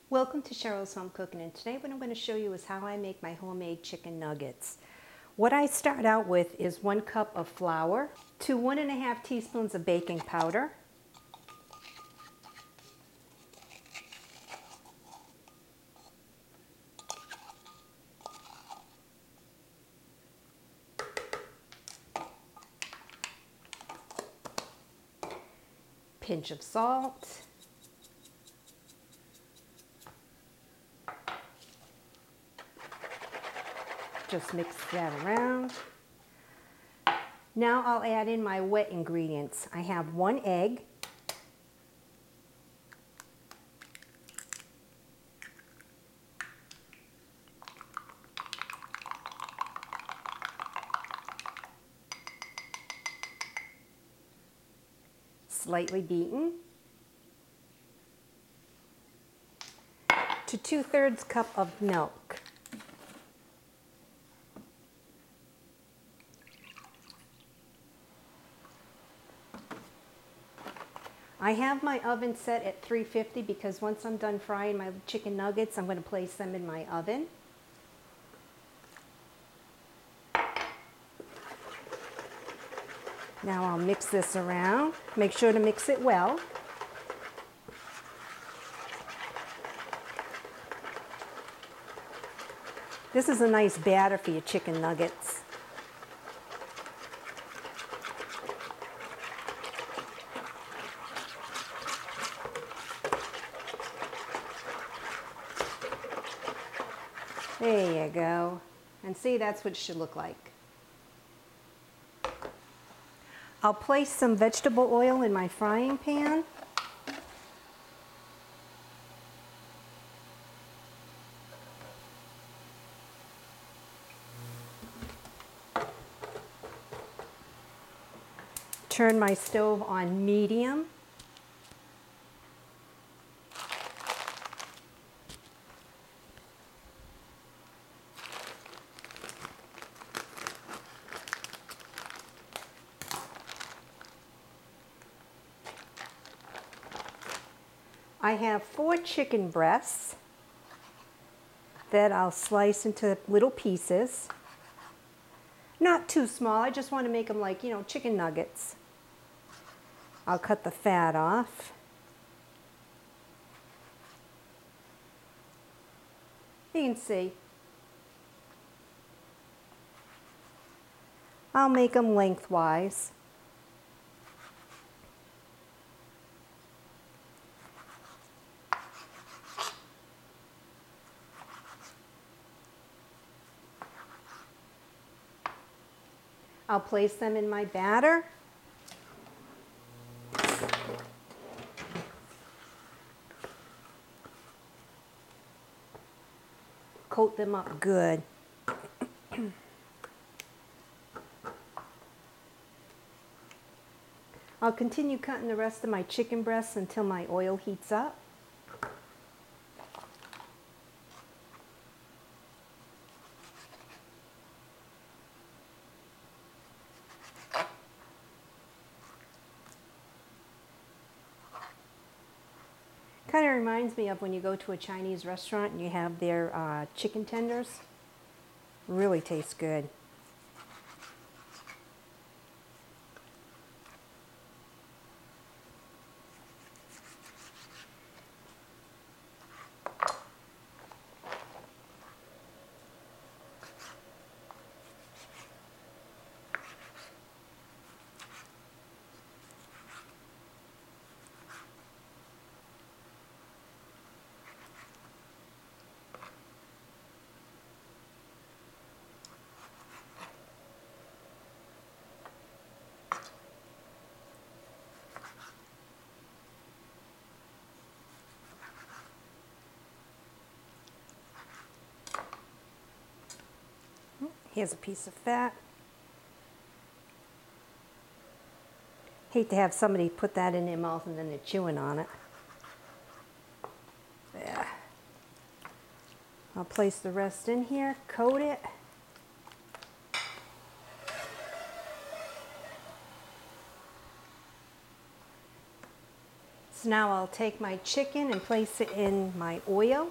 Welcome to Cheryl's Home Cooking, and today what I'm going to show you is how I make my homemade chicken nuggets. What I start out with is 1 cup of flour to 1½ teaspoons of baking powder, pinch of salt, just mix that around. Now I'll add in my wet ingredients. I have 1 egg, slightly beaten, to 2/3 cup of milk. I have my oven set at 350 because once I'm done frying my chicken nuggets, I'm going to place them in my oven. Now I'll mix this around. Make sure to mix it well. This is a nice batter for your chicken nuggets. There you go. And see, that's what it should look like. I'll place some vegetable oil in my frying pan. Turn my stove on medium. I have 4 chicken breasts that I'll slice into little pieces. Not too small, I just want to make them like, chicken nuggets. I'll cut the fat off. You can see. I'll make them lengthwise. I'll place them in my batter. Coat them up good. I'll continue cutting the rest of my chicken breasts until my oil heats up. Kind of reminds me of when you go to a Chinese restaurant and you have their chicken tenders. Really tastes good. Here's a piece of fat. Hate to have somebody put that in their mouth and then they're chewing on it. Yeah. I'll place the rest in here, coat it. So now I'll take my chicken and place it in my oil.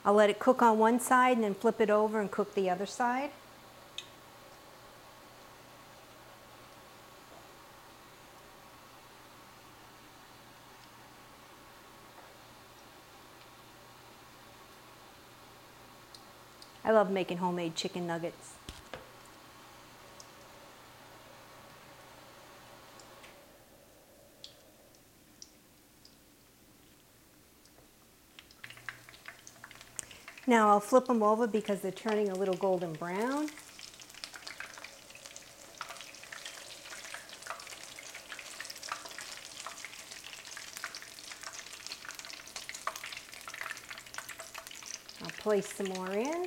I'll let it cook on one side and then flip it over and cook the other side. I love making homemade chicken nuggets. Now I'll flip them over because they're turning a little golden brown. I'll place some more in.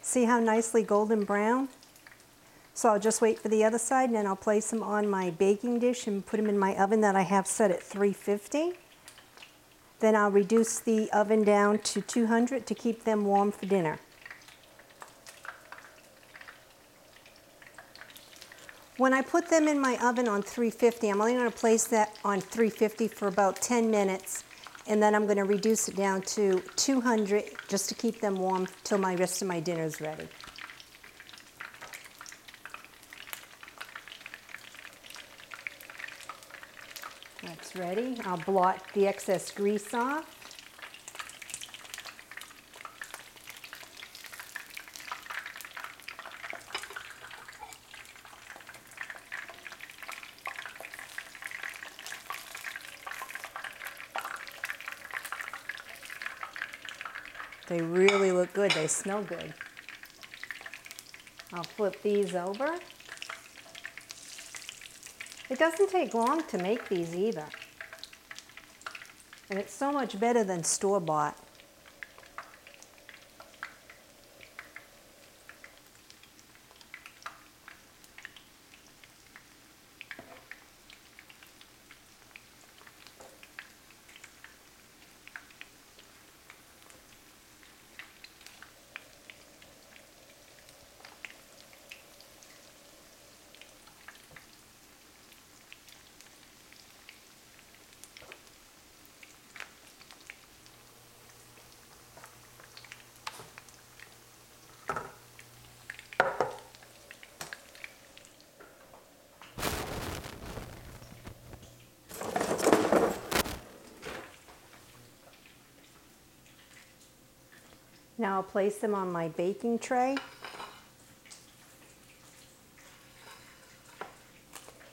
See how nicely golden brown? So I'll just wait for the other side and then I'll place them on my baking dish and put them in my oven that I have set at 350. Then I'll reduce the oven down to 200 to keep them warm for dinner. When I put them in my oven on 350, I'm only going to place that on 350 for about 10 minutes, and then I'm going to reduce it down to 200 just to keep them warm till my rest of my dinner is ready. That's ready. I'll blot the excess grease off. They really look good. They smell good. I'll flip these over. It doesn't take long to make these either. And it's so much better than store-bought. Now I'll place them on my baking tray.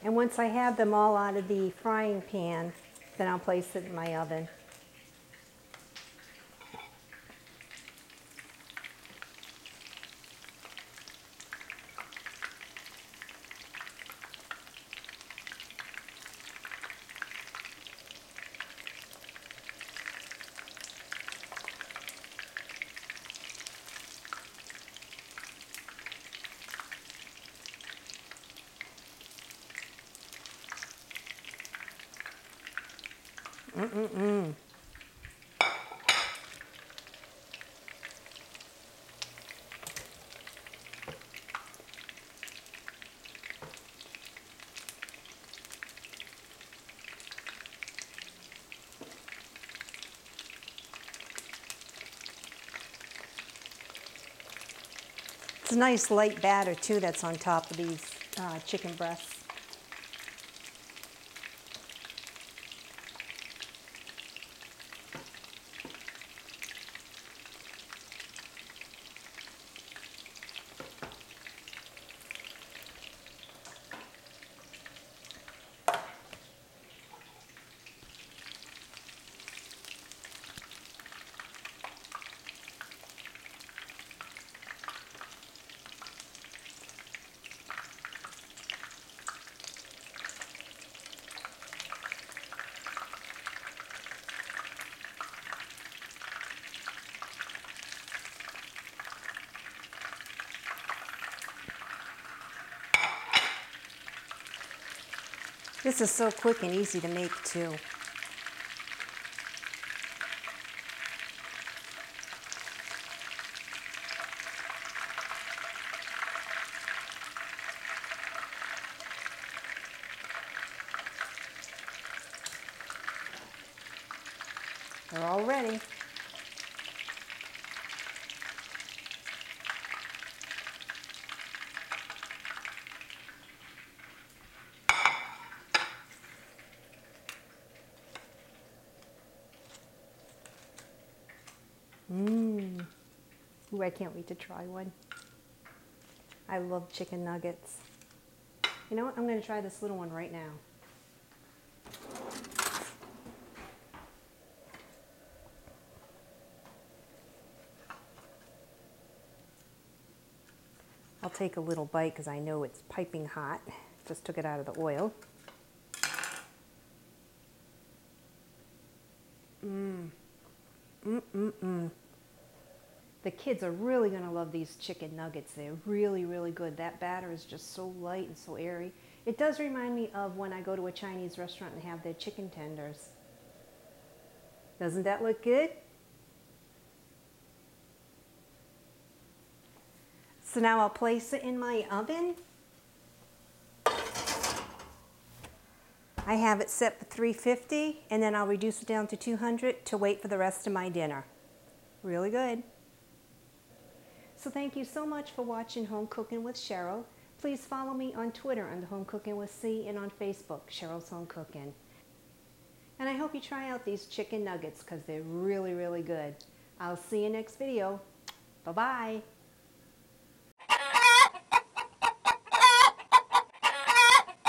And once I have them all out of the frying pan, then I'll place it in my oven. It's a nice light batter too that's on top of these chicken breasts. This is so quick and easy to make too. They're all ready. Ooh, I can't wait to try one. I love chicken nuggets. You know what? I'm going to try this little one right now. I'll take a little bite because I know it's piping hot. Just took it out of the oil. The kids are really going to love these chicken nuggets. They're really, really good. That batter is just so light and so airy. It does remind me of when I go to a Chinese restaurant and have their chicken tenders. Doesn't that look good? So now I'll place it in my oven. I have it set for 350 and then I'll reduce it down to 200 to wait for the rest of my dinner. Really good. So thank you so much for watching Home Cooking with Cheryl. Please follow me on Twitter under Home Cooking with C and on Facebook, Cheryl's Home Cooking. And I hope you try out these chicken nuggets because they're really, really good. I'll see you next video. Bye-bye.